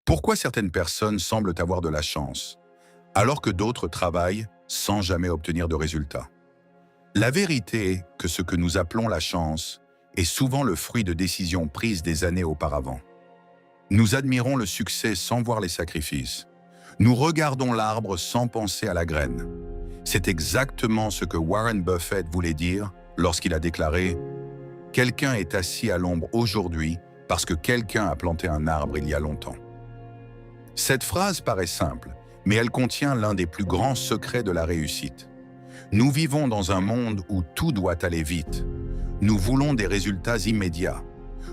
Pourquoi certaines personnes semblent avoir de la chance, alors que d'autres travaillent sans jamais obtenir de résultats? La vérité est que ce que nous appelons la chance est souvent le fruit de décisions prises des années auparavant. Nous admirons le succès sans voir les sacrifices. Nous regardons l'arbre sans penser à la graine. C'est exactement ce que Warren Buffett voulait dire lorsqu'il a déclaré « Quelqu'un est assis à l'ombre aujourd'hui parce que quelqu'un a planté un arbre il y a longtemps ». Cette phrase paraît simple, mais elle contient l'un des plus grands secrets de la réussite. Nous vivons dans un monde où tout doit aller vite. Nous voulons des résultats immédiats.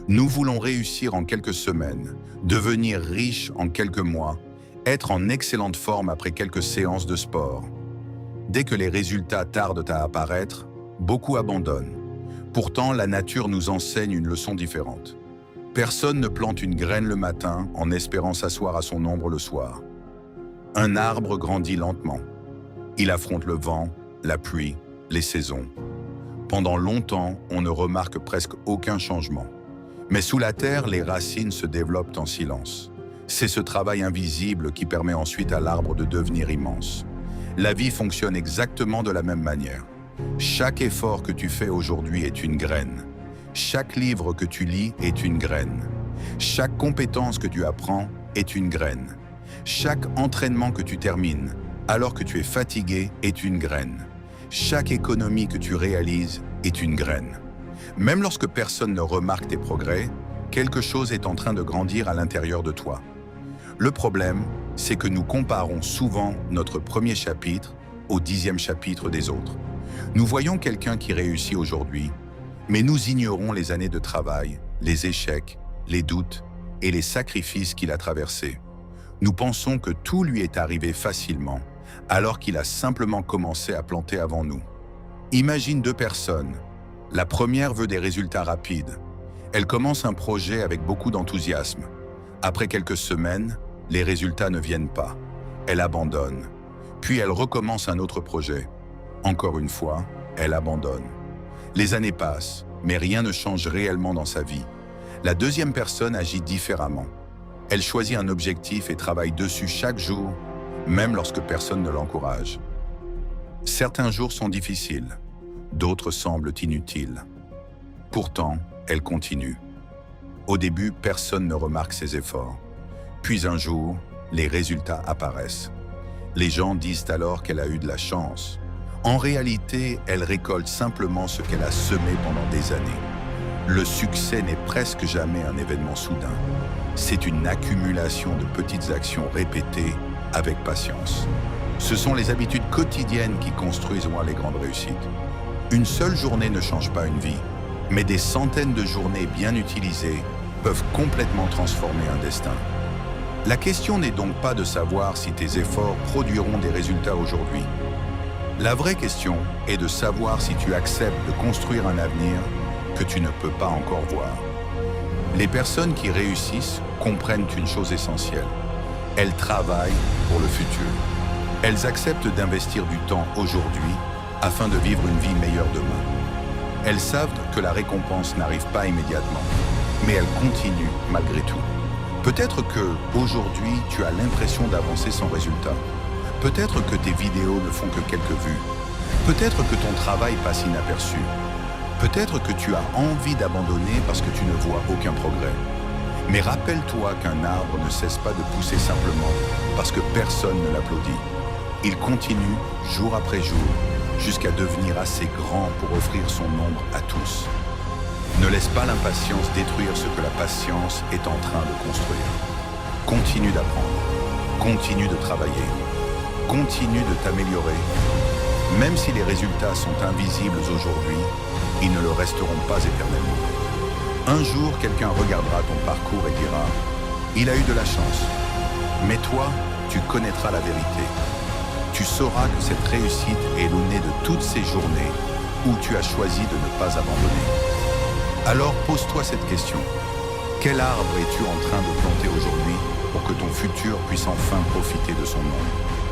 Nous voulons réussir en quelques semaines, devenir riches en quelques mois, être en excellente forme après quelques séances de sport. Dès que les résultats tardent à apparaître, beaucoup abandonnent. Pourtant, la nature nous enseigne une leçon différente. Personne ne plante une graine le matin en espérant s'asseoir à son ombre le soir. Un arbre grandit lentement. Il affronte le vent, la pluie, les saisons. Pendant longtemps, on ne remarque presque aucun changement. Mais sous la terre, les racines se développent en silence. C'est ce travail invisible qui permet ensuite à l'arbre de devenir immense. La vie fonctionne exactement de la même manière. Chaque effort que tu fais aujourd'hui est une graine. Chaque livre que tu lis est une graine. Chaque compétence que tu apprends est une graine. Chaque entraînement que tu termines, alors que tu es fatigué, est une graine. Chaque économie que tu réalises est une graine. Même lorsque personne ne remarque tes progrès, quelque chose est en train de grandir à l'intérieur de toi. Le problème, c'est que nous comparons souvent notre premier chapitre au 10e chapitre des autres. Nous voyons quelqu'un qui réussit aujourd'hui, mais nous ignorons les années de travail, les échecs, les doutes et les sacrifices qu'il a traversés. Nous pensons que tout lui est arrivé facilement, alors qu'il a simplement commencé à planter avant nous. Imagine deux personnes. La première veut des résultats rapides. Elle commence un projet avec beaucoup d'enthousiasme. Après quelques semaines, les résultats ne viennent pas. Elle abandonne. Puis elle recommence un autre projet. Encore une fois, elle abandonne. Les années passent, mais rien ne change réellement dans sa vie. La deuxième personne agit différemment. Elle choisit un objectif et travaille dessus chaque jour, même lorsque personne ne l'encourage. Certains jours sont difficiles, d'autres semblent inutiles. Pourtant, elle continue. Au début, personne ne remarque ses efforts. Puis un jour, les résultats apparaissent. Les gens disent alors qu'elle a eu de la chance. En réalité, elle récolte simplement ce qu'elle a semé pendant des années. Le succès n'est presque jamais un événement soudain. C'est une accumulation de petites actions répétées avec patience. Ce sont les habitudes quotidiennes qui construisent les grandes réussites. Une seule journée ne change pas une vie, mais des centaines de journées bien utilisées peuvent complètement transformer un destin. La question n'est donc pas de savoir si tes efforts produiront des résultats aujourd'hui. La vraie question est de savoir si tu acceptes de construire un avenir que tu ne peux pas encore voir. Les personnes qui réussissent comprennent une chose essentielle. Elles travaillent pour le futur. Elles acceptent d'investir du temps aujourd'hui afin de vivre une vie meilleure demain. Elles savent que la récompense n'arrive pas immédiatement, mais elles continuent malgré tout. Peut-être que, aujourd'hui, tu as l'impression d'avancer sans résultat. Peut-être que tes vidéos ne font que quelques vues. Peut-être que ton travail passe inaperçu. Peut-être que tu as envie d'abandonner parce que tu ne vois aucun progrès. Mais rappelle-toi qu'un arbre ne cesse pas de pousser simplement parce que personne ne l'applaudit. Il continue, jour après jour, jusqu'à devenir assez grand pour offrir son ombre à tous. Ne laisse pas l'impatience détruire ce que la patience est en train de construire. Continue d'apprendre, continue de travailler, continue de t'améliorer. Même si les résultats sont invisibles aujourd'hui, ils ne le resteront pas éternellement. Un jour, quelqu'un regardera ton parcours et dira « Il a eu de la chance ». Mais toi, tu connaîtras la vérité. Tu sauras que cette réussite est le nez de toutes ces journées où tu as choisi de ne pas abandonner. Alors pose-toi cette question. Quel arbre es-tu en train de planter aujourd'hui pour que ton futur puisse enfin profiter de son ombre ?